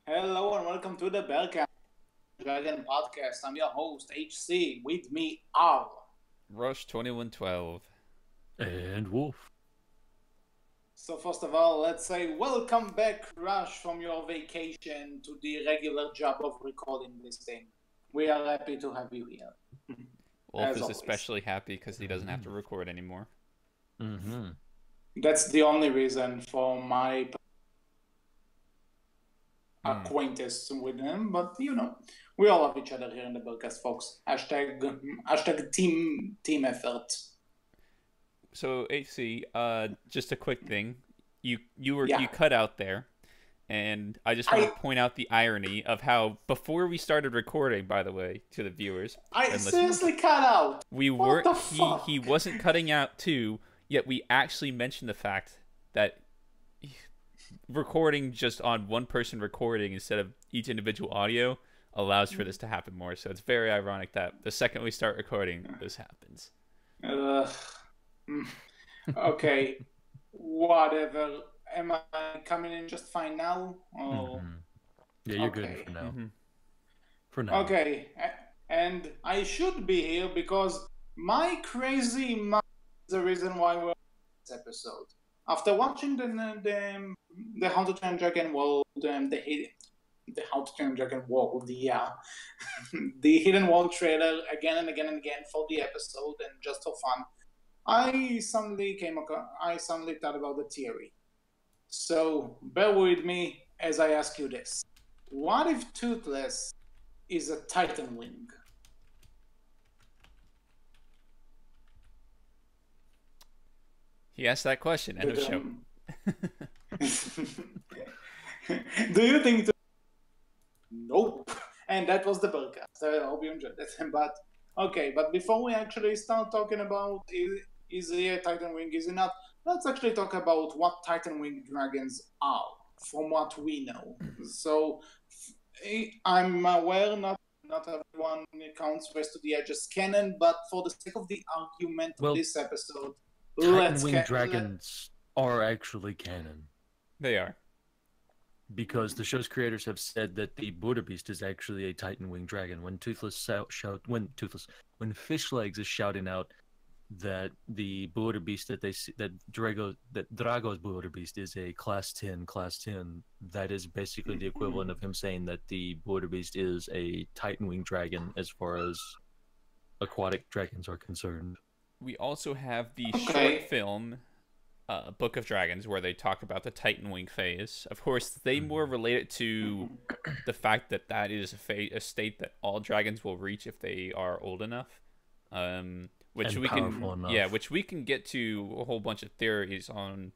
Hello and welcome to the Berkcast Dragon Podcast. I'm your host, HC. With me are. Rush 2112. And Wolf. So, first of all, let's say welcome back, Rush, from your vacation to the regular job of recording this thing. We are happy to have you here, Wolf as is always. especially happy because he doesn't have to record anymore. Mm-hmm. That's the only reason for my acquaintance with him, but we all love each other here in the Berkcast, folks. Hashtag team effort. So HC, just a quick thing. You Yeah. cut out there, and I just want to point out the irony of how before we started recording, by the way, to the viewers I and listeners, seriously cut out. we What were the he fuck? he wasn't cutting out too, yet we actually mentioned the fact that recording just on one person recording instead of each individual audio allows for this to happen more. So it's very ironic that the second we start recording, this happens. Ugh. Okay, whatever. Am I coming in just fine now? Oh, Mm-hmm. Yeah, you're okay. good for now. Mm-hmm. For now. Okay, and I should be here because my crazy mind is the reason why we're in this episode. After watching the How to Train Dragon World, the How to Train Dragon World, the Hidden World trailer again and again and again for the episode and just for fun, I suddenly thought about the theory. So bear with me as I ask you this: what if Toothless is a Titan Wing? He asked that question. End of show. Do you think? Nope. And that was the Berkcast. I hope you enjoyed it. But before we actually start talking about is he a Titan Wing, is he not? Let's actually talk about what Titan Wing dragons are, from what we know. So I'm aware not everyone counts Race to the Edge as canon, but for the sake of the argument of this episode, Titan Wing dragons are actually canon. They are. Because the show's creators have said that the Border Beast is actually a Titan Wing dragon. When Fishlegs is shouting out that the Border Beast that Drago's Border Beast is a class 10, that is basically the equivalent of him saying that the Border Beast is a Titan Wing dragon as far as aquatic dragons are concerned. We also have the short film Book of Dragons, where they talk about the Titan Wing phase. Of course, they more relate it to the fact that that is a state that all dragons will reach if they are old enough. Which we can get to a whole bunch of theories on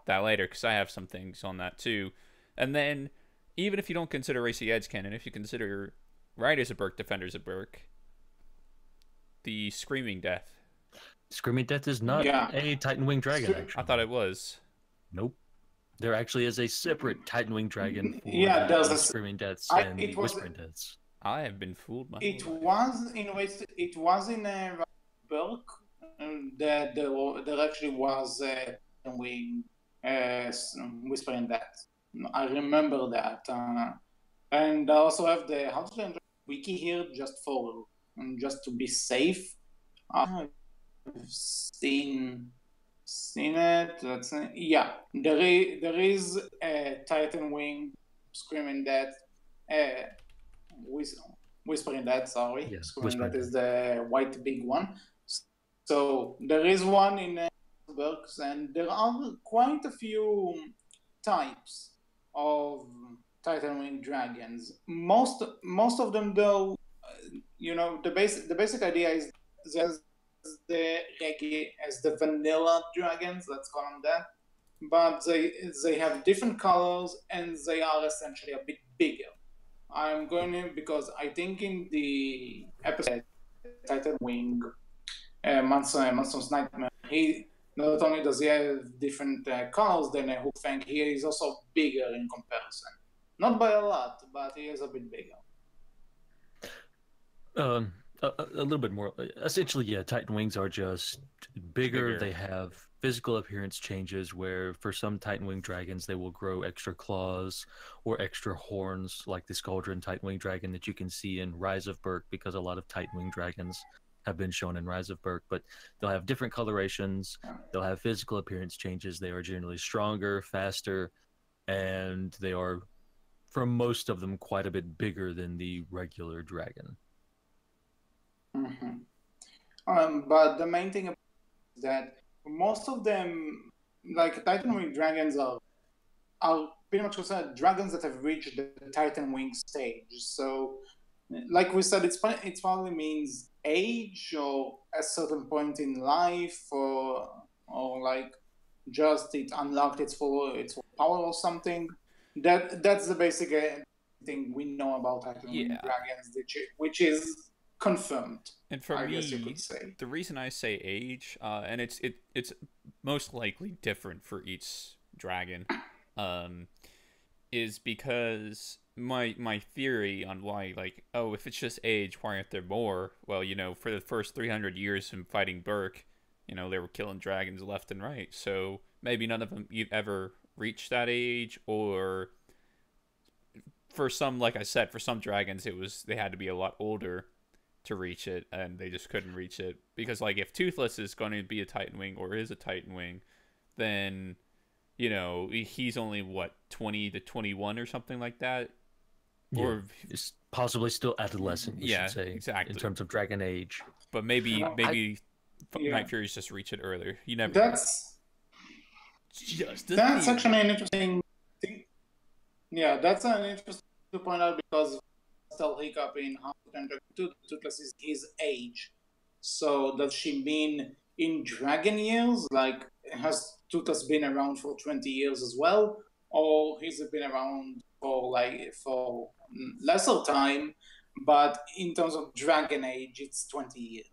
that later, because I have some things on that too. And then, even if you don't consider Racy Edge canon, if you consider Riders of Berk, Defenders of Berk, the Screaming Death. Screaming Death is not a Titan Wing dragon, actually. I thought it was. Nope. There actually is a separate Titan Wing dragon for there's Screaming Deaths and the Whispering Deaths. I have been fooled. It was in Berk that there actually was a Wing Whispering Death. I remember that. And I also have the How to Train Dragon wiki here just to be safe. I've seen it. There is a Titan Wing Screaming Death, Whispering Death. Sorry, yeah, Screaming Death is the white big one. So there is one in Berks, and there are quite a few types of Titan Wing dragons. Most of them, though, the basic idea is there's the vanilla dragons, let's call them that, but they have different colors and they are essentially a bit bigger. I'm going to, because I think in the episode Titan Wing, Monster's Nightmare, he not only does he have different colors than a Hookfang, he is also bigger in comparison. Not by a lot, but he is a bit bigger. A little bit more. Essentially, yeah, Titan Wings are just bigger. They have physical appearance changes where for some Titan Wing dragons they will grow extra claws or extra horns like the Scaldron Titan Wing dragon that you can see in Rise of Berk, because a lot of Titan Wing dragons have been shown in Rise of Berk, but they'll have different colorations, they'll have physical appearance changes, they are generally stronger, faster, and they are, for most of them, quite a bit bigger than the regular dragon. But the main thing is that most of them, like Titan Wing dragons, are pretty much considered dragons that have reached the Titan Wing stage. So, like we said, it probably means age or a certain point in life, or like just it unlocked its full power or something. That's the basic thing we know about Titan Wing dragons, which is confirmed. And for I me, guess you could say. the reason I say age, and it's most likely different for each dragon, is because my theory on why, like, oh, if it's just age, why aren't there more? Well, for the first 300 years in fighting Berk, they were killing dragons left and right, so maybe none of them ever reached that age, or for some, like I said, for some dragons they had to be a lot older to reach it, and they just couldn't reach it because, like, if Toothless is going to be a Titan Wing or is a Titan Wing, then he's only what, 20 to 21 or something like that, or it's possibly still adolescent. You should say, exactly, in terms of dragon age. But maybe Night Furies just reach it earlier. You never. That's actually an interesting thing. Yeah, that's an interesting to point out, because still hiccup in how Toothless is his age. So does she mean in dragon years? Like, has Toothless been around for 20 years as well? Or has it been around for lesser time, but in terms of dragon age, it's 20 years?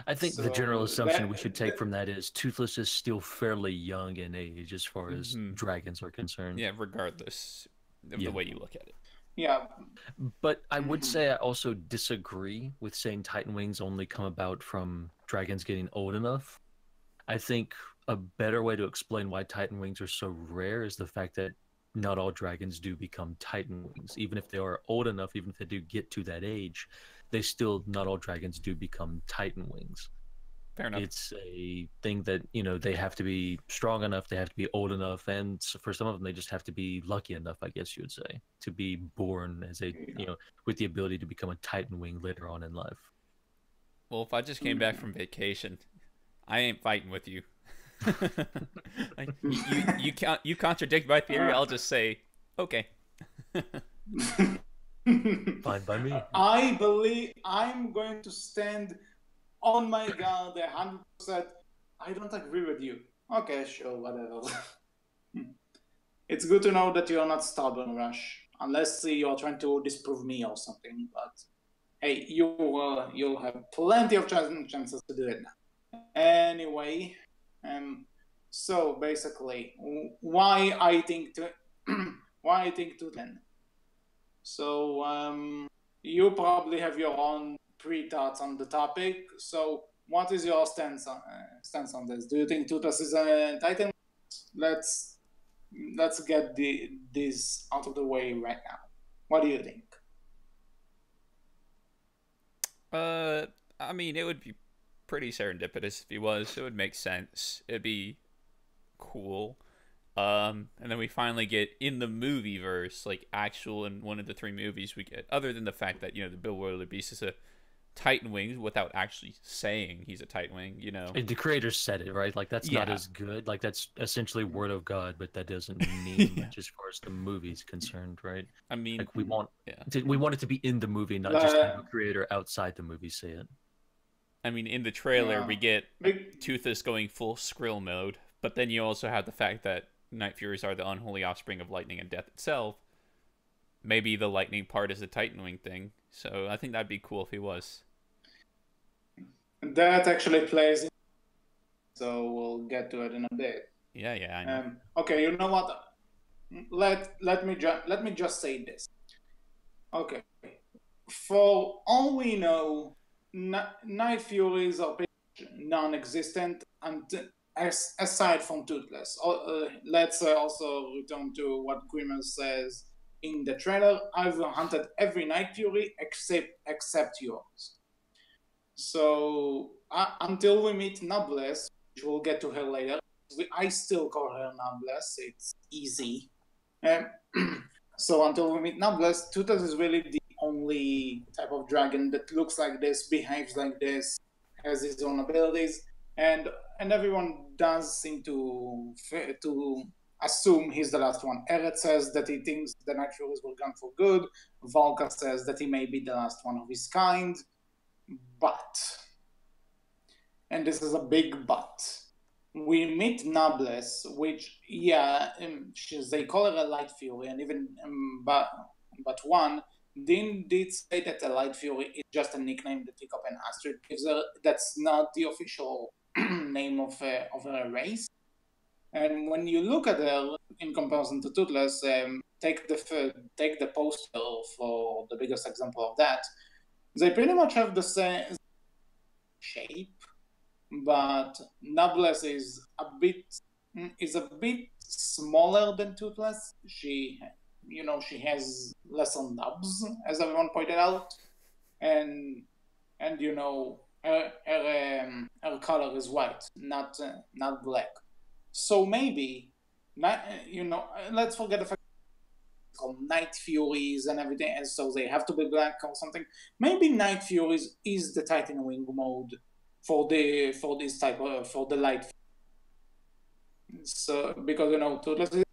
I think the general assumption we should take from that is Toothless is still fairly young in age as far as dragons are concerned. Yeah, regardless of the way you look at it. Yeah. But I would say I also disagree with saying Titan Wings only come about from dragons getting old enough. I think a better way to explain why Titan Wings are so rare is the fact that not all dragons do become Titan Wings. Even if they are old enough, even if they do get to that age, not all dragons do become Titan Wings. Fair enough. It's a thing that, they have to be strong enough, they have to be old enough, and for some of them, they just have to be lucky enough, I guess you would say, to be born as with the ability to become a Titan Wing later on in life. Well, if I just came back from vacation, I ain't fighting with you. you contradict my theory, I'll just say, okay. Fine by me. I believe I'm going to stand on my guard 100%. I don't agree with you. Okay, sure, whatever. It's good to know that you're not stubborn, Rush. Unless you're trying to disprove me or something. But hey, you'll have plenty of chances to do it now. Anyway, so basically, why I think to then. So you probably have your own pre-thoughts on the topic. So what is your stance on this? Do you think Toothless is a Titan? Let's get this out of the way right now. What do you think? I mean, it would be pretty serendipitous if he was. It would make sense. It'd be cool. And then we finally get in the movie verse, like actual in one of the 3 movies we get, other than the fact that, the Bill Whirler Beast is a Titan Wing without actually saying he's a Titan Wing, The creators said it, right? Like, that's not as good. Like, that's essentially word of God, but that doesn't mean much as far as the movie's concerned, right? I mean, like, we want it to be in the movie, not just have a creator outside the movie say it. I mean, in the trailer, we get Toothless going full Skrill mode, but then you also have the fact that Night Furies are the unholy offspring of lightning and death itself. Maybe the lightning part is the Titan Wing thing. So I think that'd be cool if he was. That actually plays in, so we'll get to it in a bit. Yeah, I know. Okay, you know what? Let me just say this. Okay, for all we know, Night Furies are non-existent aside from Toothless. Let's also return to what Grimmer says in the trailer. I've hunted every Night Fury except yours. So until we meet Nubless, which we'll get to her later, I still call her Nubless. It's easy. So until we meet Nubless, Toothless is really the only type of dragon that looks like this, behaves like this, has his own abilities, and everyone does seem to assume he's the last one. Eret says that he thinks the Night Furies were gone for good. Volker says that he may be the last one of his kind. But, and this is a big but, we meet Noblesse, which, yeah, they call her a Light Fury, and even, but one, Dean did say that a Light Fury is just a nickname that Hiccup and Astrid gives her. That's not the official name of her race. And when you look at her in comparison to Toothless, take the poster for the biggest example of that. They pretty much have the same shape, but Noblesse is a bit smaller than Toothless. She has lesser nubs, as everyone pointed out, and her color is white, not black. So maybe, let's forget the fact called Night Furies and everything, and so they have to be black or something. Maybe Night Furies is the Titan Wing mode for this type of for the light. So because Toothless is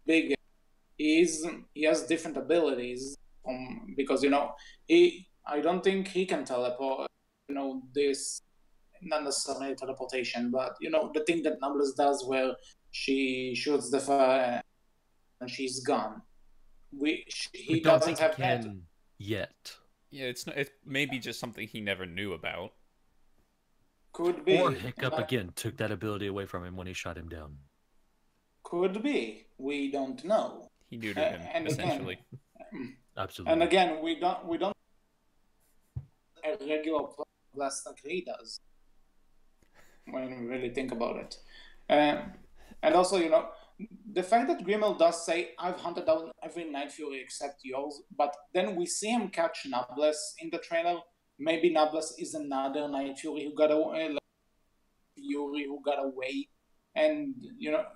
big, he has different abilities. Because I don't think he can teleport. This not necessarily teleportation, but the thing that Numbers does, where she shoots the fire and she's gone. He don't doesn't think have he can yet. Yeah, it's maybe just something he never knew about. Could be. Or Hiccup again took that ability away from him when he shot him down. Could be. We don't know. He neutered him, essentially. Again, absolutely. And again, we don't a regular blast like he does. When we really think about it, and also the fact that Grimmel does say, "I've hunted down every Night Fury except yours," but then we see him catch Noblesse in the trailer. Maybe Noblesse is another Night Fury who got away, and the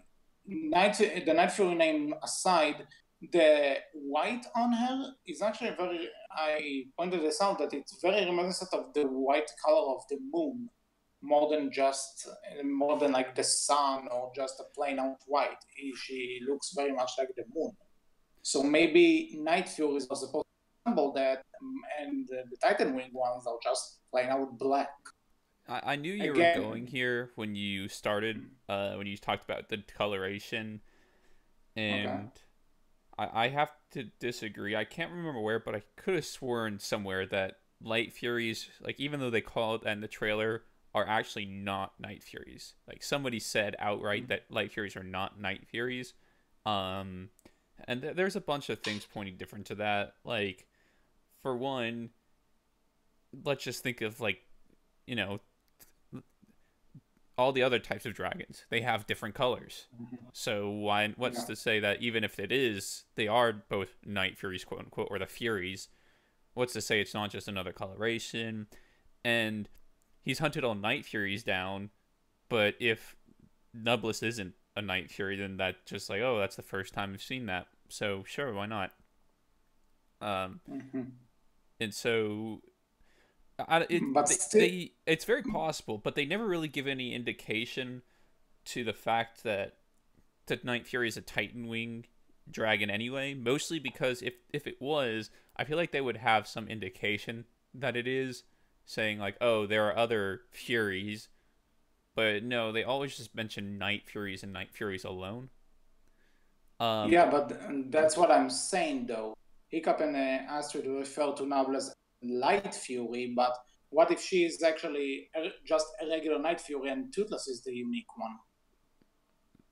Night Fury name aside, the white on her is actually very. I pointed this out that it's very reminiscent of the white color of the moon, more than like the sun or just a plain out white. She looks very much like the moon. So maybe Night Furies are supposed to resemble that, and the Titan Wing ones are just plain out black. I knew you were going here when you started, when you talked about the coloration, and okay. I have to disagree. I can't remember where, but I could have sworn somewhere that Light Furies, like even though they call it in the trailer, are actually not Night Furies. Like somebody said outright that Light Furies are not Night Furies. And there's a bunch of things pointing different to that. Like, for one, let's just think of all the other types of dragons. They have different colors. So what's to say that even if they are both Night Furies, quote unquote, or the Furies, what's to say it's not just another coloration? And he's hunted all Night Furies down, but if Nubless isn't a Night Fury, then that's just like, oh, that's the first time I've seen that. So sure, why not? And so it's very possible, but they never really give any indication to the fact that the Night Fury is a Titan Wing dragon anyway. Mostly because if it was, I feel like they would have some indication that it is, saying like, oh, there are other Furies, but no, they always just mention Night Furies and Night Furies alone. Yeah, but that's what I'm saying though. Hiccup and Astrid refer to Noblesse Light Fury, but what if she is actually just a regular Night Fury and Toothless is the unique one?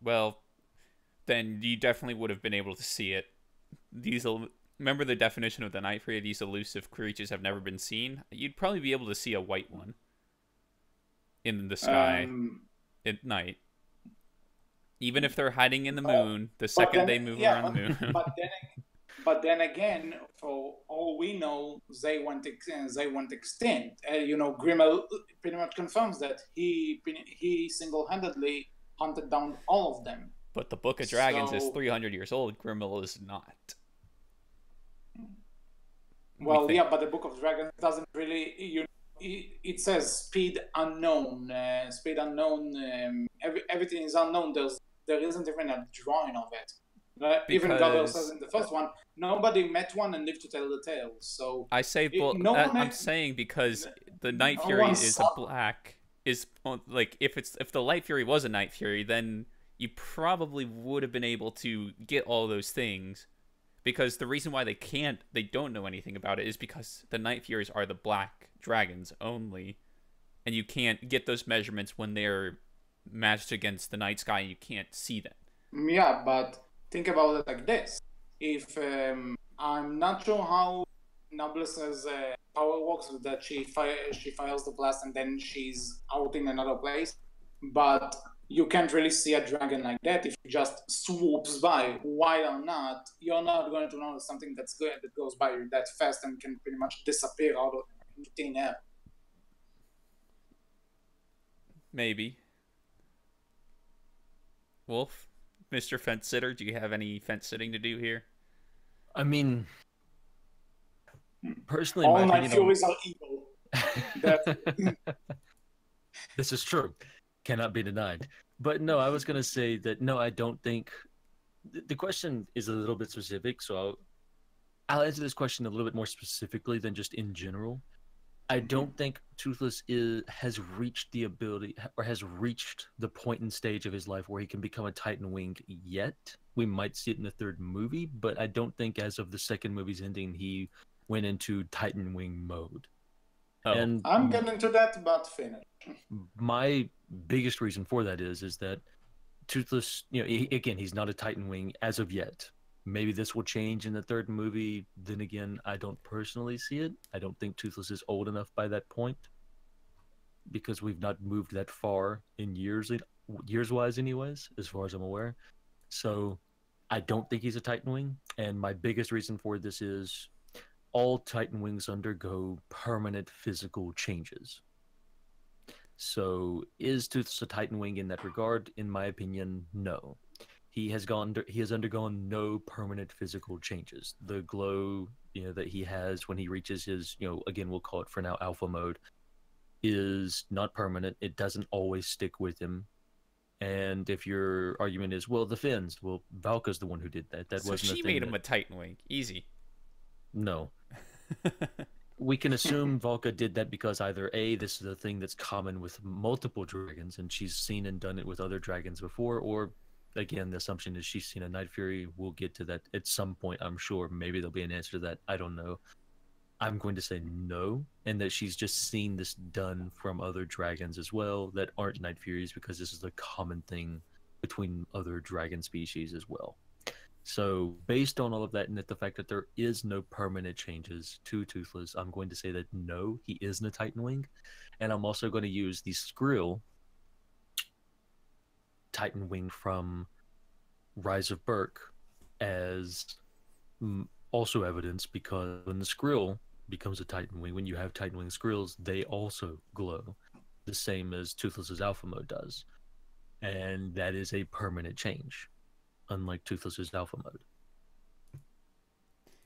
Well, then you definitely would have been able to see it. Remember the definition of the Night Fury? These elusive creatures have never been seen. You'd probably be able to see a white one in the sky at night. Even if they're hiding in the moon, the second they move around the moon. But then again, for all we know, they went extinct. Grimmel pretty much confirms that he single-handedly hunted down all of them. But the Book of Dragons is 300 years old. Grimmel is not. Well, yeah, but the Book of Dragons doesn't really, it says speed unknown. Everything is unknown. There isn't even a drawing of it. Even Gabriel says in the first one, nobody met one and lived to tell the tale. So I say, I'm saying because the Night Fury is a black. Is like if the Light Fury was a Night Fury, then you probably would have been able to get all those things. Because the reason why they don't know anything about it is because the Night Furies are the black dragons only, and you can't get those measurements when they're matched against the night sky and you can't see them. Yeah, but think about it like this: if I'm not sure how Nobles's power works, that she fires the blast and then she's out in another place, but you can't really see a dragon like that if it just swoops by. Why or not, you're not going to notice something that goes by that fast and can pretty much disappear out of thin air. Maybe. Wolf, Mr. Fence Sitter, do you have any fence sitting to do here? I mean, personally, all Night Furies are evil. This is true. Cannot be denied. But no, I was going to say that no, I don't think the question is a little bit specific, so I'll answer this question a little bit more specifically than just in general. I don't think Toothless has reached the ability or has reached the point and stage of his life where he can become a Titan Wing yet. We might see it in the third movie, but I don't think as of the second movie's ending he went into Titan Wing mode. Oh. And I'm getting to that, but finish. My biggest reason for that is that Toothless, he's not a Titan Wing as of yet. Maybe this will change in the third movie. Then again, I don't personally see it. I don't think Toothless is old enough by that point because we've not moved that far in years-wise anyways, as far as I'm aware. So I don't think he's a Titan Wing. And my biggest reason for this is all Titan Wings undergo permanent physical changes. So is Toothless a Titan Wing in that regard? In my opinion, no. He has undergone no permanent physical changes. The glow, that he has when he reaches his, again, we'll call it for now alpha mode, is not permanent. It doesn't always stick with him. And if your argument is, well, the fins, well, Valka's the one who did that. That wasn't. So she made him a Titan Wing. Easy. No. We can assume Valka did that because either A, this is a thing that's common with multiple dragons, and she's seen and done it with other dragons before, or, again, the assumption is she's seen a Night Fury. We'll get to that at some point, I'm sure. Maybe there'll be an answer to that. I don't know. I'm going to say no, and that she's just seen this done from other dragons as well that aren't Night Furies, because this is a common thing between other dragon species as well. So based on all of that and the fact that there is no permanent changes to Toothless, I'm going to say that no, he isn't a Titan Wing. And I'm also going to use the Skrill Titan Wing from Rise of Berk as also evidence, because when the Skrill becomes a Titan Wing, when you have Titan Wing Skrills, they also glow, the same as Toothless's alpha mode does. And that is a permanent change, unlike Toothless's alpha mode.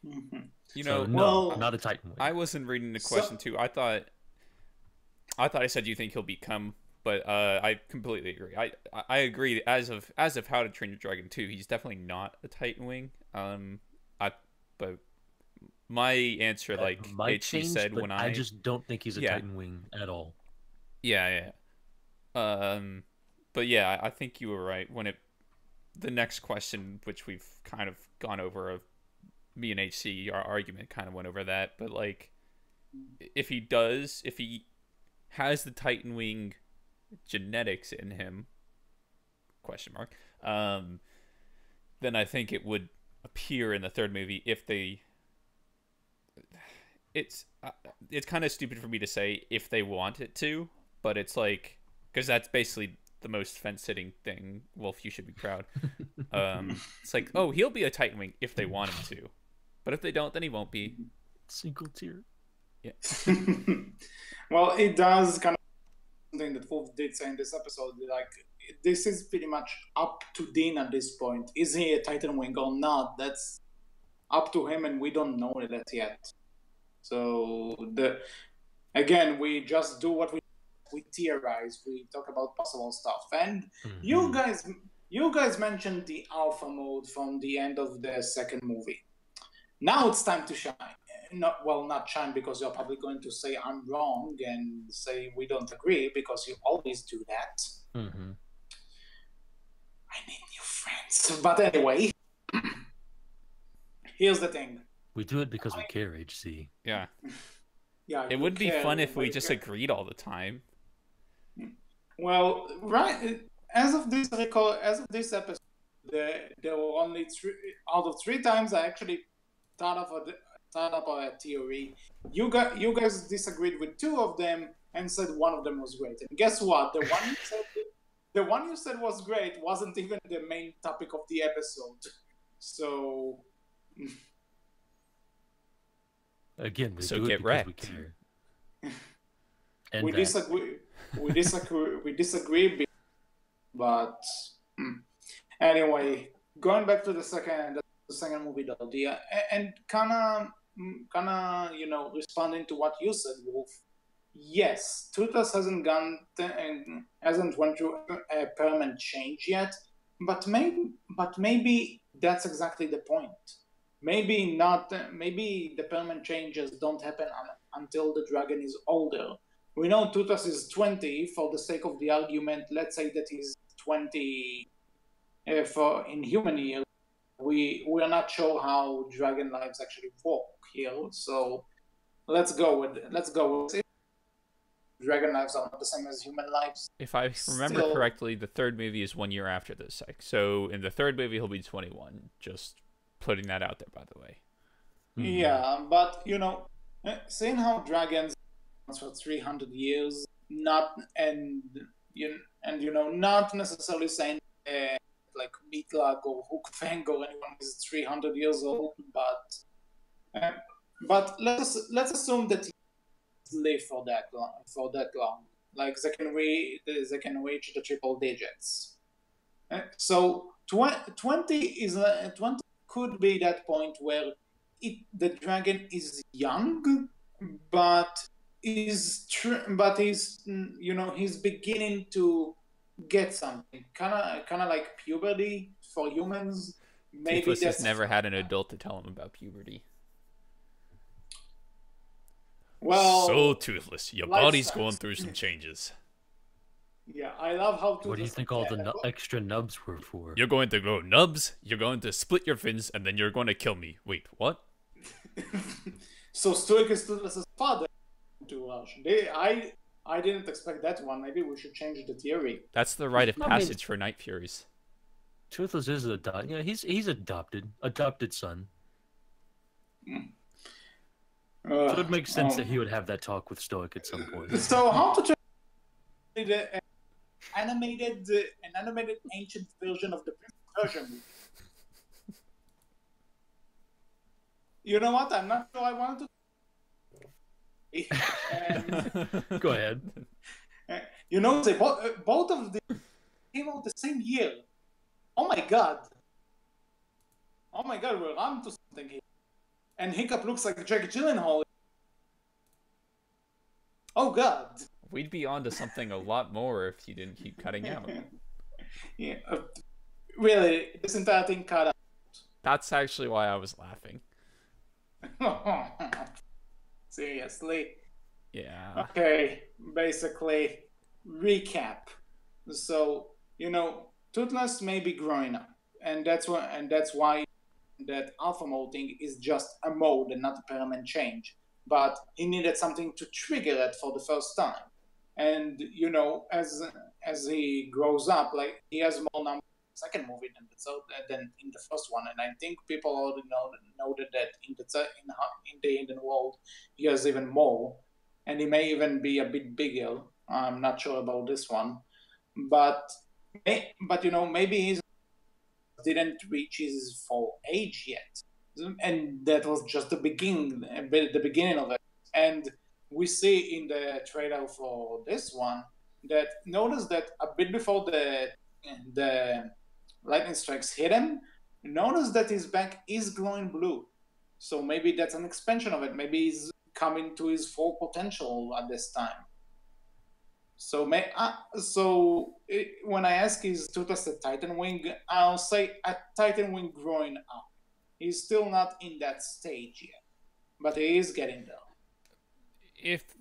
Mm-hmm. No, not a Titan Wing. I wasn't reading the question too. I thought I said you think he'll become, but I completely agree. I agree. As of How to Train Your Dragon 2, he's definitely not a Titan Wing. But my answer, like HC said, when I just don't think he's a Titan Wing at all. Yeah. But yeah, I think you were right when the next question, which we've kind of gone over, of me and HC, our argument kind of went over that. But like, if he has the Titan Wing genetics in him, then I think it would appear in the third movie if they. It's kind of stupid for me to say if they want it to, but it's like, because that's basically the most fence-sitting thing. Wolf, you should be proud. It's like, oh, he'll be a Titan Wing if they want him to. But if they don't, then he won't be. Single tier. Yeah. Well, it does kind of something that Wolf did say in this episode. Like, this is pretty much up to Dean at this point. Is he a Titan Wing or not? That's up to him, and we don't know that yet. So again, we just do what we theorize. We talk about possible stuff, and you guys mentioned the alpha mode from the end of the second movie. Now it's time to shine. Not shine, because you're probably going to say I'm wrong and say we don't agree, because you always do that. Mm-hmm. I need new friends. But anyway, here's the thing. We do it because we care, HC. Yeah. Yeah. It would be fun if we just agreed all the time. Well, right. As of this episode, there were only 3 out of 3 times I actually thought up a theory. You guys disagreed with 2 of them and said one of them was great. And guess what? The one you said was great wasn't even the main topic of the episode. So again, we so do get it because wrecked. we care. we disagree. We disagree. But anyway, going back to the second movie, though, and kind of responding to what you said, Wolf. Yes, Toothless hasn't went through a permanent change yet, but maybe that's exactly the point. Maybe not. Maybe the permanent changes don't happen until the dragon is older. We know Toothless is 20. For the sake of the argument, let's say that he's 20 in human years. We are not sure how dragon lives actually work here, so let's go with it. Dragon lives are not the same as human lives. If I remember correctly, the third movie is 1 year after this. So in the third movie, he'll be 21. Just putting that out there, by the way. Yeah, but seeing how dragons for 300 years, not necessarily saying like Meatlock or Hook Fang or anyone is 300 years old, but let's assume that live for that long. Like they can reach the triple digits. So 20 could be that point where the dragon is young, but he's beginning to get something, kind of like puberty for humans. Maybe Toothless has never had an adult to tell him about puberty. Well, so Toothless, your body's going through some changes. Yeah, I love how Toothless... What do you think all the extra nubs were for? You're going to grow nubs, you're going to split your fins, and then you're going to kill me. Wait, what? So Stoic is Toothless's father. I didn't expect that one. Maybe we should change the theory. That's the rite of passage for Night Furies. Toothless is adopted. Yeah, he's adopted son. So it makes sense that he would have that talk with Stoic at some point. So how to turn an animated ancient version of the Prince of Persia movie? You know what? I'm not sure I wanted to. Go ahead. Both of them came out the same year. Oh my god, we're on to something here. And Hiccup looks like Jake Gyllenhaal. Oh god. We'd be on to something a lot more if you didn't keep cutting out. Yeah, really, this entire thing cut out. That's actually why I was laughing. Seriously? Yeah. Okay, basically, recap. So, Toothless may be growing up, and that's why that alpha molding is just a mode and not a permanent change. But he needed something to trigger it for the first time. And, as he grows up, like, he has more numbers in the second movie than in the first one. And I think people already noted that in the hidden world, he has even more. And he may even be a bit bigger. I'm not sure about this one. but maybe he didn't reach his full age yet, and that was just the beginning of it. And we see in the trailer for this one that notice that a bit before the lightning strikes hit him, notice that his back is glowing blue. So maybe that's an expansion of it. Maybe he's coming to his full potential at this time. So when I ask is Toothless a Titan Wing, I'll say a Titan Wing growing up. He's still not in that stage yet, but he is getting there.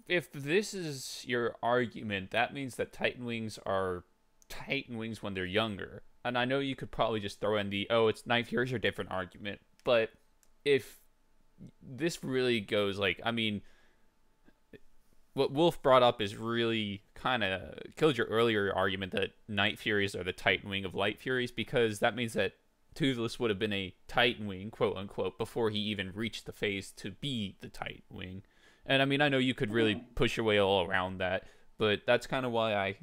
If this is your argument, that means that Titan Wings are Titan Wings when they're younger. And I know you could probably just throw in the, oh, it's Night Furies are different argument. But if this really goes, like, I mean, what Wolf brought up is really kind of killed your earlier argument that Night Furies are the Titan Wing of Light Furies, because that means that Toothless would have been a Titan Wing, quote unquote, before he even reached the phase to be the Titan Wing. And I mean, I know you could really push your way all around that, but that's kind of why I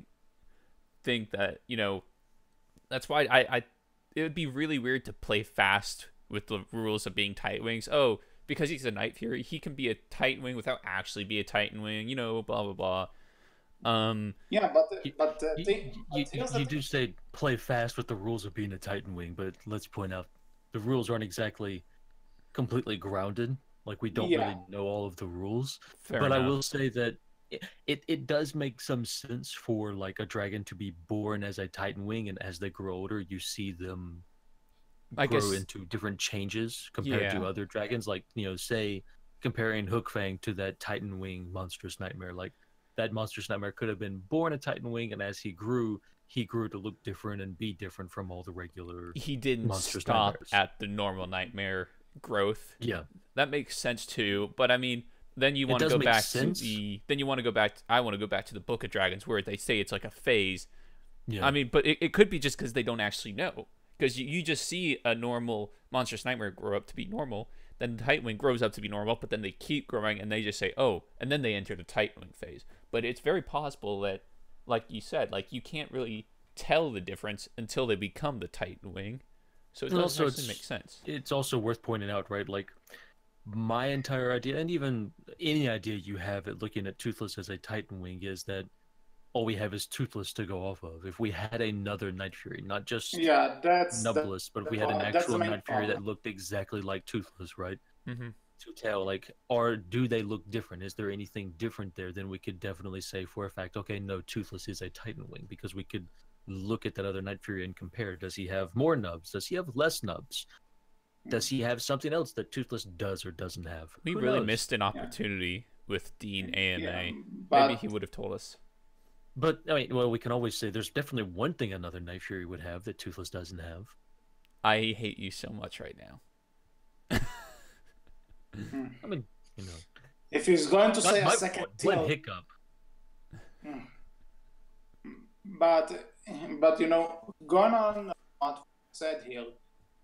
think that, you know, that's why I it would be really weird to play fast with the rules of being Titan Wings. Oh, because he's a Night Fury, he can be a Titan Wing without actually be a Titan Wing, you know, blah blah blah. Yeah, you do say play fast with the rules of being a Titan Wing, but let's point out the rules aren't exactly completely grounded. Like, we don't really know all of the rules. Fair but enough. I will say that it does make some sense for like a dragon to be born as a Titan Wing, and as they grow older, you see them grow into different changes compared to other dragons. Like, you know, say comparing Hook Fang to that Titan Wing Monstrous Nightmare. Like, that Monstrous Nightmare could have been born a Titan Wing, and as he grew to look different and be different from all the regular. He didn't Monstrous stop Nightmares. at the normal Nightmare growth. Yeah, that makes sense too. But I mean, then you want to go back to the. Then you want to go back. I want to go back to the Book of Dragons, where they say it's like a phase. Yeah. I mean, but it could be just because they don't actually know. Because you just see a normal Monstrous Nightmare grow up to be normal, then the Titan Wing grows up to be normal, but then they keep growing and they just say, oh, and then they enter the Titan Wing phase. But it's very possible that, like you said, like, you can't really tell the difference until they become the Titan Wing. So it doesn't actually make sense. It's also worth pointing out, right? Like, my entire idea, and even any idea you have at looking at Toothless as a Titan Wing, is that all we have is Toothless to go off of. If we had another Night Fury, not just Nubless, but if we had an actual Night Fury that looked exactly like Toothless, right? Mm-hmm. To tell, like, or do they look different? Is there anything different there? Then we could definitely say for a fact, okay, no, Toothless is a Titan Wing, because we could look at that other Night Fury and compare. Does he have more nubs? Does he have less nubs? Does he have something else that Toothless does or doesn't have? We really missed an opportunity with Dean AMA. But maybe he would have told us. But I mean, well, we can always say there's definitely one thing another Night Fury would have that Toothless doesn't have. I hate you so much right now. I mean, you know, if he's going to say a second one hiccup. But you know, going on what said here,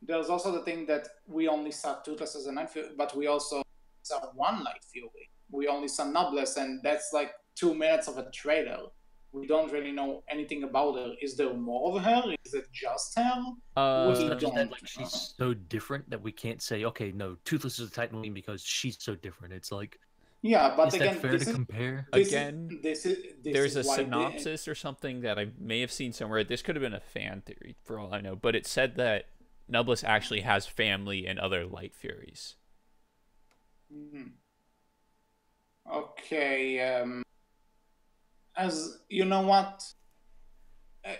there's also the thing that we only saw Toothless as a Night Fury, but we also saw one Night Fury. We only saw Nubless, and that's like 2 minutes of a trailer. We don't really know anything about her. Is there more of her? Is it just her? It's not just that, like, she's so different that we can't say, okay, no, Toothless is a Titan Wing because she's so different. It's like, yeah, but is again, that fair to compare? There's a synopsis or something that I may have seen somewhere. This could have been a fan theory for all I know, but it said that Nubless actually has family and other Light Furies. Okay, as you know what,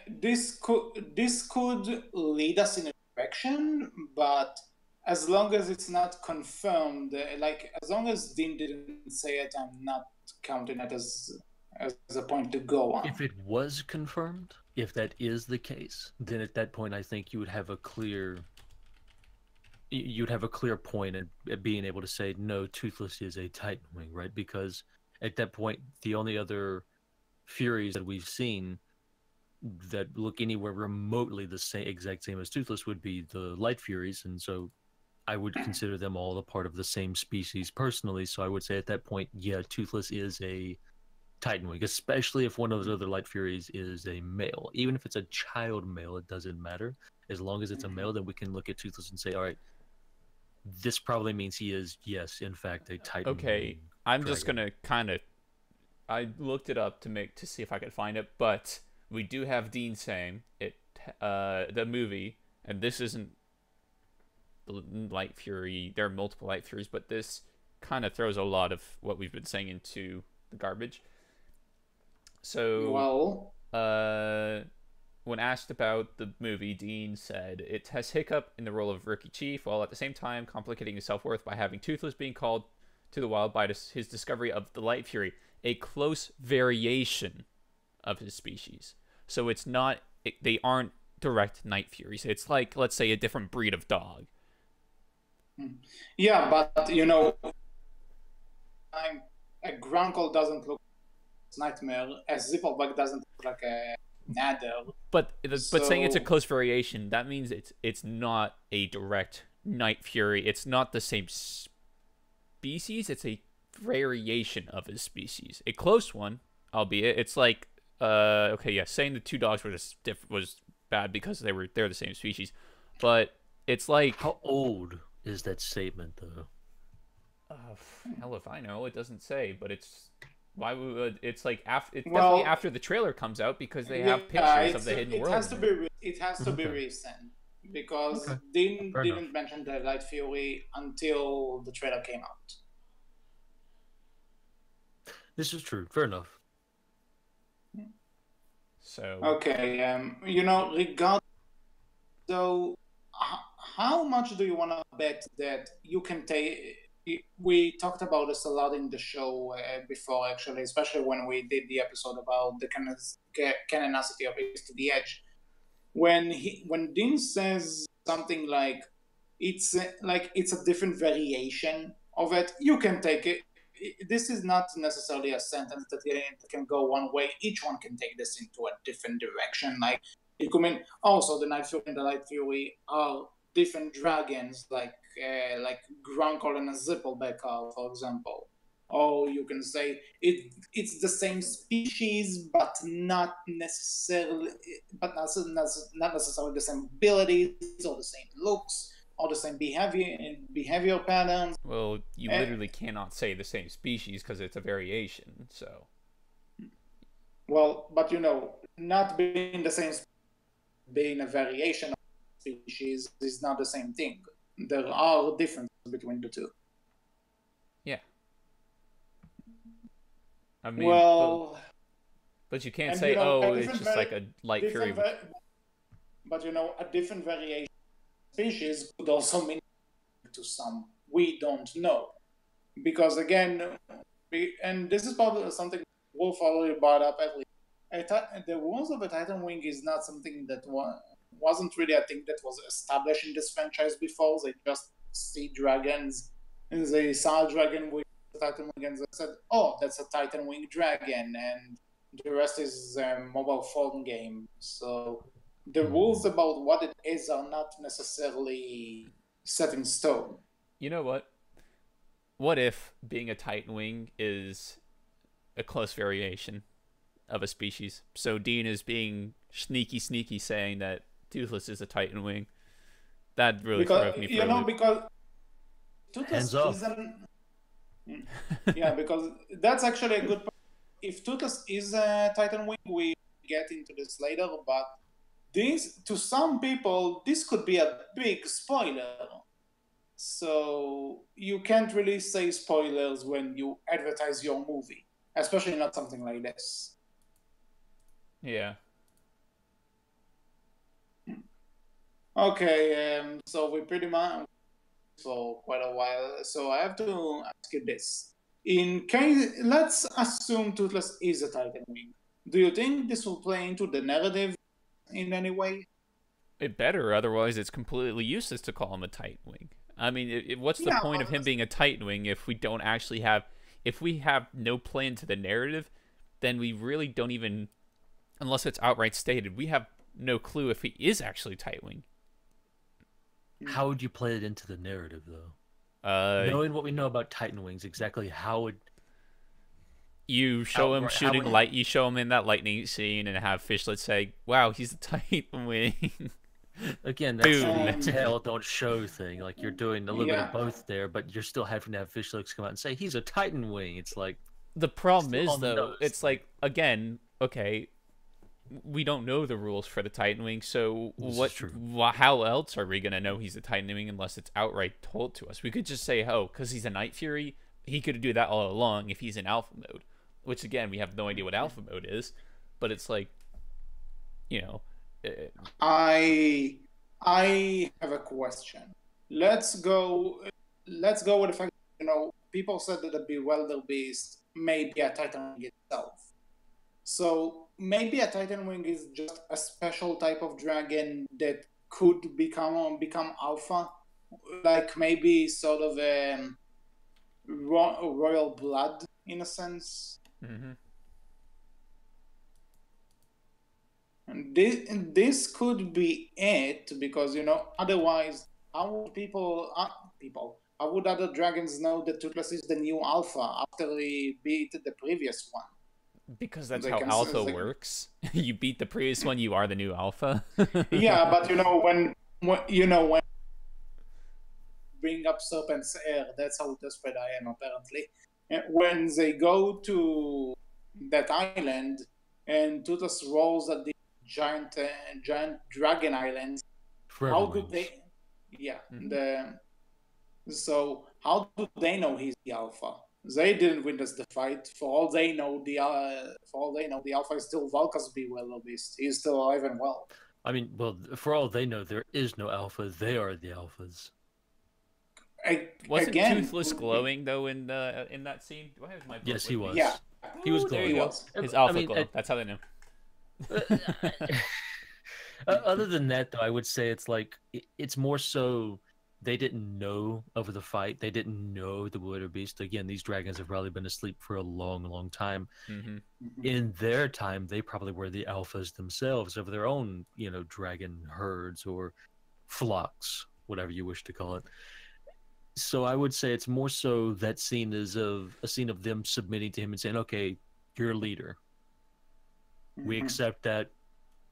this could lead us in a direction, but as long as it's not confirmed, like, as long as Dean didn't say it, I'm not counting it as a point to go on. If it was confirmed, if that is the case, then at that point I think you would have a clear point at being able to say, no, Toothless is a Titan Wing, right? Because at that point, the only other Furies that we've seen that look anywhere remotely the exact same as Toothless would be the Light Furies, and so I would consider them all a part of the same species personally. So I would say at that point, yeah, Toothless is a Titan Wing, especially if one of those other Light Furies is a male. Even if it's a child male, it doesn't matter. As long as it's a male, then we can look at Toothless and say, all right, this probably means he is, yes, in fact, a Titan Okay, I'm just gonna kind of. I looked it up to see if I could find it, but we do have Dean saying it. The movie, and this isn't the Light Fury. There are multiple Light Furies, but this kind of throws a lot of what we've been saying into the garbage. So, when asked about the movie, Dean said it has Hiccup in the role of Rookie Chief, while at the same time complicating his self-worth by having Toothless being called to the wild by his discovery of the Light Fury, a close variation of his species. So it's not, they aren't direct Night Furies. It's like, let's say, a different breed of dog. Yeah, but you know, a Grunkle doesn't look like a Nightmare, a Zippelbug doesn't look like a Nadder. But saying it's a close variation, that means it's not a direct Night Fury. It's not the same species. It's a variation of his species, a close one, albeit. It's like okay, yeah, saying the two dogs were just was bad because they're the same species, but it's like, how old is that statement though? Hell if I know. It doesn't say, but it's why would it's like after definitely after the trailer comes out, because they have pictures of the hidden world. It has to be recent because Dean didn't mention the Light Fury until the trailer came out. This is true. Fair enough. So okay, you know, regarding, so how much do you want to bet that you can take? We talked about this a lot in the show before, actually, especially when we did the episode about the canonicity of Ace to the Edge. When Dean says something like it's a different variation of it, you can take it. This is not necessarily a sentence that can go one way. Each one can take this into a different direction. Like it could mean, so the Night Fury and the Light Fury are different dragons, like Grunkle and a Zippelbeck are, for example. Or you can say it's the same species, but not necessarily the same abilities or the same looks or the same behavior patterns. Well, you literally cannot say the same species because it's a variation. So. Well, but you know, not being the same, being a variation of species is not the same thing. There are differences between the two. Yeah. I mean, but you can't say, it's just like a Light Fury. But you know, a different variation of species could also mean to some we don't know. Because again, and this is probably something Wolf already brought up earlier. The rules of a Titan Wing is not something that wasn't really a thing that was established in this franchise before. They just see dragons, and they saw a dragon with a Titan Wing, and they said, that's a Titan Wing dragon, and the rest is a mobile phone game. So the rules about what it is are not necessarily set in stone. You know what? What if being a Titan Wing is a close variation of a species? So Dean is being sneaky saying that Toothless is a Titan Wing. That really threw me for a loop. Because Toothless yeah, because that's actually a good point. If Toothless is a Titan Wing, we get into this later, but this, to some people, this could be a big spoiler. So you can't really say spoilers when you advertise your movie, especially not something like this. Yeah. Okay, so we pretty much for quite a while. So I have to ask you this: in case, let's assume Toothless is a Titan Wing. Do you think this will play into the narrative in any way? It better, otherwise it's completely useless to call him a Titan Wing. I mean, what's the point of him being a Titan Wing if we don't actually have, if we have no play into the narrative, then we really don't even, unless it's outright stated, we have no clue if he is actually Titan Wing. How would you play it into the narrative, though? Knowing what we know about Titan Wings, exactly how would... You show him shooting light. You show him in that lightning scene, and have Fishlet say, "Wow, he's a Titan Wing." Again, that's the tell, don't show thing. Like, you're doing a little bit of both there, but you're still having to have Fishlet come out and say he's a Titan Wing. It's like, the problem is though, it's like, again, okay, we don't know the rules for the Titan Wing, so how else are we gonna know he's a Titan Wing unless it's outright told to us? We could just say, oh, because he's a Night Fury, he could do that all along if he's in Alpha mode. Which, again, we have no idea what Alpha mode is, but it's like, you know. I have a question. Let's go with the fact that, people said that the Bewilder Beast may be a Titan Wing itself. So maybe a Titan Wing is just a special type of dragon that could become Alpha, like maybe sort of a royal blood in a sense. Mm-hmm. And this could be it, because otherwise, how would other dragons know that Toothless is the new Alpha after we beat the previous one? Because that's how Alpha works. You beat the previous one, you are the new Alpha. Yeah, but when bring up Serpent's Air, that's how desperate I am apparently. When they go to that island and Toothless rolls at the giant dragon island, how do they? Yeah. Mm-hmm. So how do they know he's the Alpha? They didn't witness the fight. For all they know, the Alpha is still Valka's Bewilder Beast. He's still alive and well. I mean, well, for all they know, there is no Alpha. They are the Alphas. Wasn't Toothless glowing though in that scene? Do I have my book? Yes, he was. Yeah, he was glowing. His Alpha glow. That's how they knew. Other than that, though, I would say it's more so they didn't know of the fight. They didn't know the Bewilder Beast. Again, these dragons have probably been asleep for a long, long time. Mm-hmm. In their time, they probably were the alphas themselves of their own, dragon herds or flocks, whatever you wish to call it. So I would say it's more so that scene is a scene of them submitting to him and saying, "Okay, you're a leader. We accept that.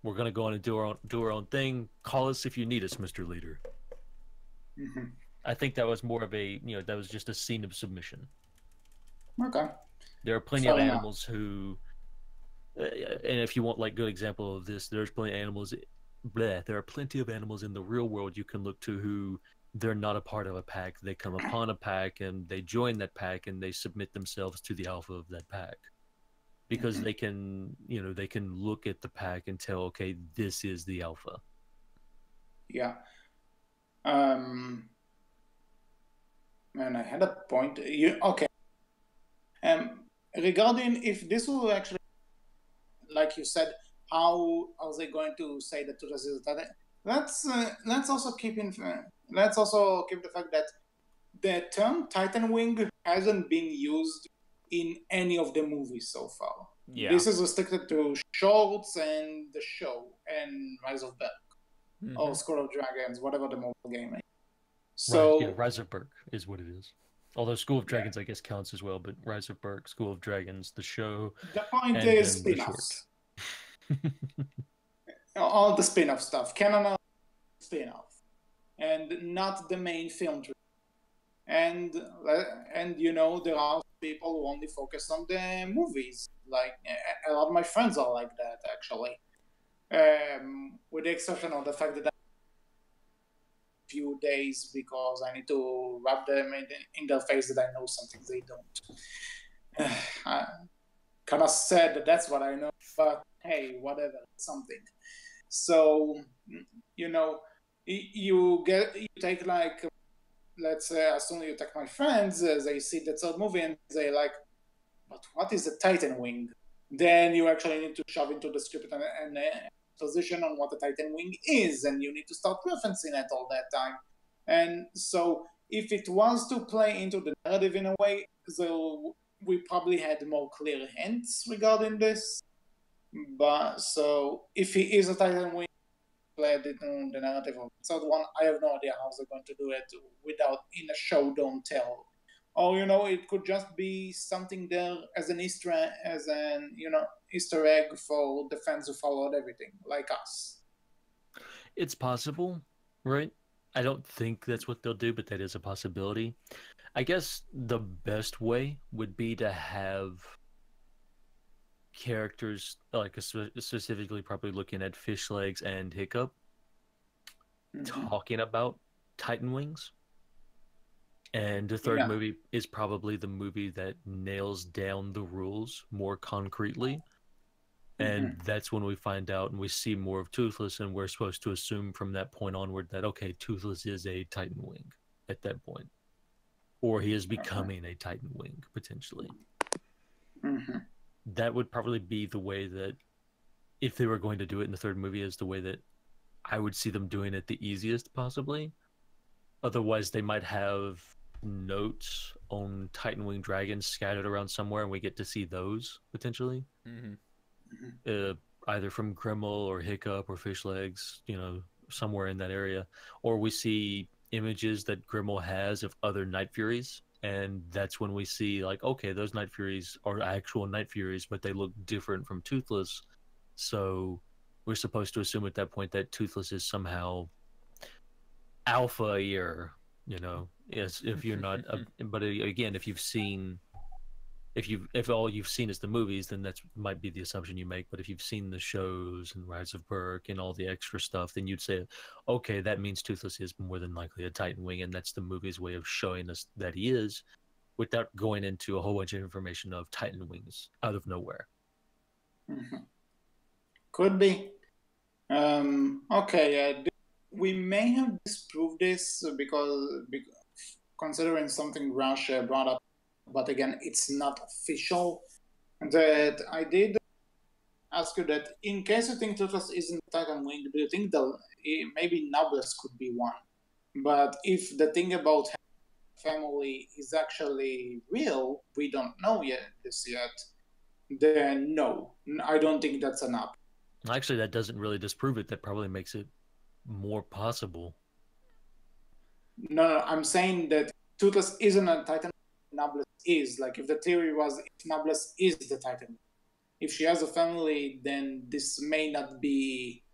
We're gonna go on and do our own thing. Call us if you need us, Mr. Leader." Mm-hmm. I think that was more of a that was just a scene of submission. Okay. There are plenty of animals who, and if you want like good example of this, there's plenty of animals. There are plenty of animals in the real world you can look to who. They're not a part of a pack. They come upon a pack and they join that pack and they submit themselves to the alpha of that pack because they can, they can look at the pack and tell, okay, this is the alpha. Yeah. Man, I had a point. Okay. Regarding if this will actually, like you said, how are they going to say that Toothless is a Titan? Let's also keep the fact that the term Titan Wing hasn't been used in any of the movies so far. Yeah. This is restricted to shorts and the show and Rise of Berk or School of Dragons, whatever the mobile game is. So Rise of Berk is what it is. Although School of Dragons, I guess, counts as well, but Rise of Berk, School of Dragons, the show. The point is spin-offs. All the spin-off stuff. Canon spin-off. And not the main film. And there are people who only focus on the movies. Like, a lot of my friends are like that, actually. With the exception of the fact that few days because I need to rub them in their face that I know something they don't. Kind of sad that that's what I know, but hey, whatever, something. So, you take like, let's say, as soon as you take my friends, they see the third movie and they like, but what is a Titan Wing? Then you actually need to shove into the script and position on what a Titan Wing is, and you need to start referencing it all that time. And so if it was to play into the narrative in a way, so we probably had more clear hints regarding this. But so if he is a Titan Wing, played it in the narrative of the third one, I have no idea how they're going to do it without in a show don't tell or it could just be something there as an Easter egg for the fans who followed everything, like us. It's possible, right? I don't think that's what they'll do, but that is a possibility. I guess the best way would be to have characters, like specifically probably looking at Fish Legs and Hiccup, talking about Titan Wings. And the third movie is probably the movie that nails down the rules more concretely. And that's when we find out and we see more of Toothless, and we're supposed to assume from that point onward that, okay, Toothless is a Titan Wing at that point. Or he is becoming a Titan Wing, potentially. That would probably be the way that, if they were going to do it in the third movie, is the way that I would see them doing it the easiest, possibly. Otherwise, they might have notes on Titan Wing dragons scattered around somewhere, and we get to see those, potentially. Either from Grimmel or Hiccup or Fish Legs, somewhere in that area. Or we see images that Grimmel has of other Night Furies, and that's when we see, like, okay, those Night Furies are actual Night Furies, but they look different from Toothless. So we're supposed to assume at that point that Toothless is somehow alpha-ier, yes, if you're not, but again, if all you've seen is the movies, then that might be the assumption you make. But if you've seen the shows and Rise of Berk and all the extra stuff, then you'd say, okay, that means Toothless is more than likely a Titan Wing, and that's the movie's way of showing us that he is, without going into a whole bunch of information of Titan Wings out of nowhere. Could be. Okay, we may have disproved this because considering something Rush brought up, but again, it's not official, that I did ask you that in case you think Toothless isn't Titan Wing, do you think maybe Noblesse could be one? But if the thing about family is actually real, we don't know this yet, then no, I don't think that's enough. Actually, that doesn't really disprove it. That probably makes it more possible. No, I'm saying that Toothless isn't a Titan, Noblesse is. Like, if the theory was if Noblesse is the Titan, if she has a family, then this may not be.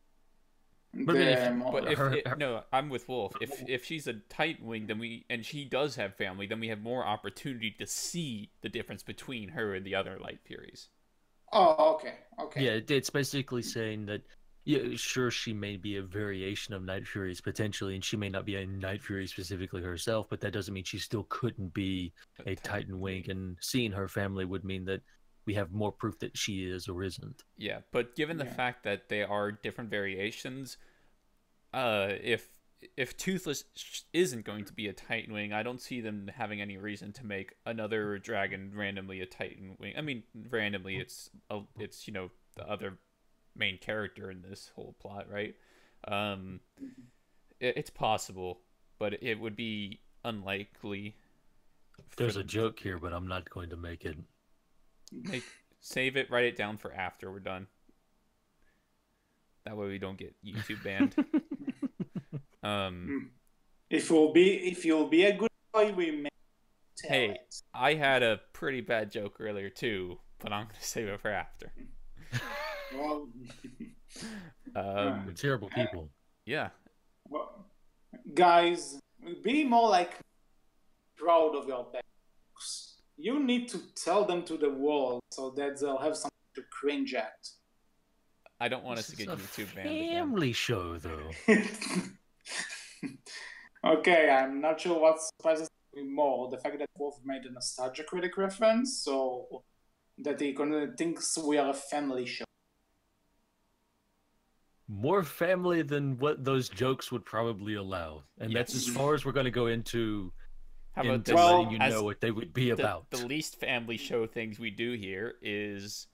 No, I'm with Wolf. If she's a Titan Wing, and she does have family, then we have more opportunity to see the difference between her and the other Light Furies. Oh, okay. Yeah, it's basically saying that, yeah, sure, she may be a variation of Night Furies potentially, and she may not be a Night Fury specifically herself, but that doesn't mean she still couldn't be a Titan Wing, and seeing her family would mean that we have more proof that she is or isn't. Yeah, but given the fact that they are different variations, if Toothless isn't going to be a Titan Wing, I don't see them having any reason to make another dragon randomly a Titan Wing. I mean, randomly, it's the other main character in this whole plot, right? It's possible, but it would be unlikely. There's a joke here, but I'm not going to make it. Save it, write it down for after we're done. That way we don't get YouTube banned. If you'll be a good boy, we may tell it. I had a pretty bad joke earlier too, but I'm gonna save it for after. Well, terrible people. Yeah. Well, guys, be more like proud of your backs. You need to tell them to the world so that they'll have something to cringe at. I don't want us to get YouTube banned again. Family show, though. Okay, I'm not sure what surprises me more: the fact that Wolf made a Nostalgia Critic reference, or that he thinks we are a family show. More family than what those jokes would probably allow, and that's as far as we're going to go into. How about this? Letting you know what they would be about. The least family show things we do here is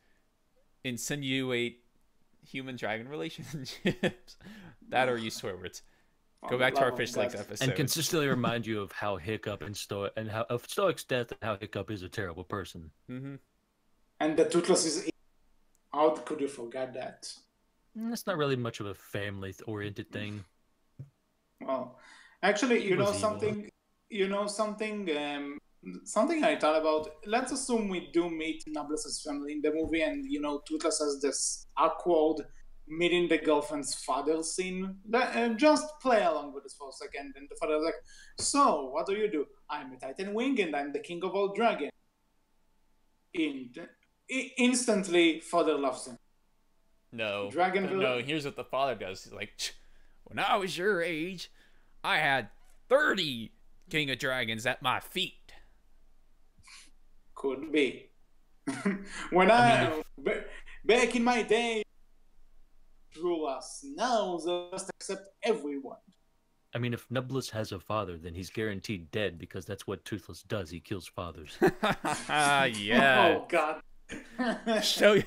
insinuate human-dragon relationships. That or use swear words. Go back to our Fish Legs episode. And consistently remind you of how Hiccup and Stoic, and how of Stoic's death, and how Hiccup is a terrible person. Mm-hmm. And the Toothless is. How could you forget that? That's not really much of a family-oriented thing. Well, actually, you know something. something I thought about. Let's assume we do meet Nobles's family in the movie, and Toothless has this awkward meeting the girlfriend's father scene. Just play along with this for a second. And the father's like, "So, what do? I'm a Titan Wing, and I'm the king of all dragons." Instantly, father loves him. No, no. Here's what the father does. He's like, when I was your age, I had 30 King of Dragons at my feet. Could be. Back in my day, rule us. Now they just accept everyone. I mean, if Noblesse has a father, then he's guaranteed dead because that's what Toothless does. He kills fathers. Yeah. Oh God. Show you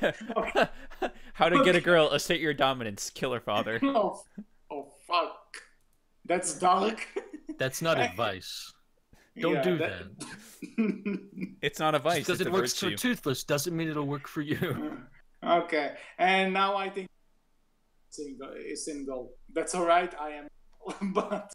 how to get a girl, assert your dominance, kill her father. Oh fuck. That's dark. That's not advice. Don't do that. It's not advice. Because it works for Toothless doesn't mean it'll work for you. Okay. And now I think is single. That's alright, I am but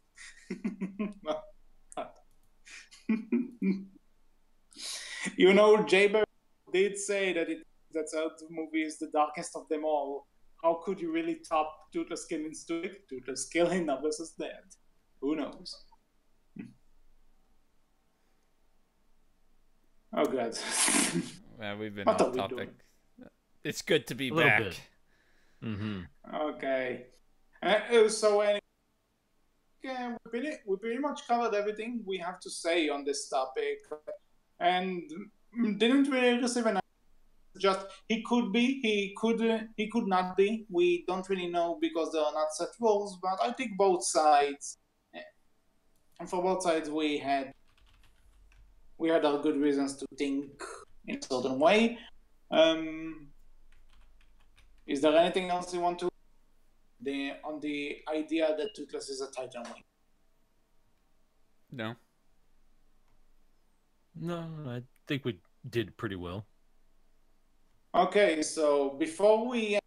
Jaber did say that the movie is the darkest of them all. How could you really top Toothless killing Stuik? Toothless killing Noblesse is dead. Who knows? Oh God. Well, we've been off topic. It's good to be back. Bit. Mm-hmm. Okay. So anyway, we pretty much covered everything we have to say on this topic, and didn't really receive an just he could be, he could not be. We don't really know because there are not set rules. But I think both sides, and for both sides, we had our good reasons to think in a certain way. Is there anything else you want to on the idea that Toothless is a Titan Wing? No. No, I think we did pretty well. Okay, so before we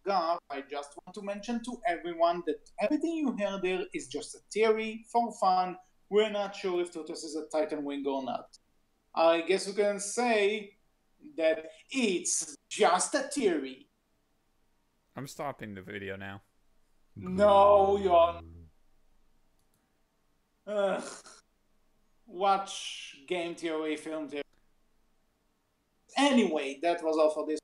go, I just want to mention to everyone that everything you hear there is just a theory for fun. We're not sure if Toothless is a Titan Wing or not. I guess we can say that it's just a theory. I'm stopping the video now. No, you're... Watch game theory, film theory. Anyway, that was all for this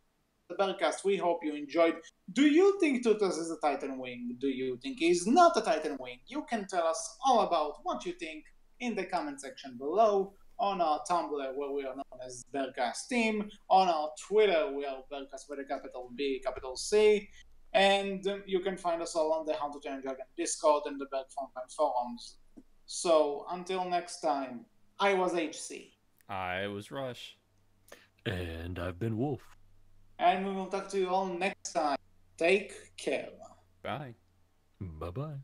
Berkcast. We hope you enjoyed. Do you think Toothless is a Titan Wing? Do you think he's not a Titan Wing? You can tell us all about what you think in the comment section below, on our Tumblr, where we are known as Berkcast Team, on our Twitter, we are Berkcast with a capital B, capital C, and you can find us all on the How to Train Dragon Discord and the Berk forums. So, until next time, I was HC. I was Rush. And I've been Wolf. And we will talk to you all next time. Take care. Bye. Bye-bye.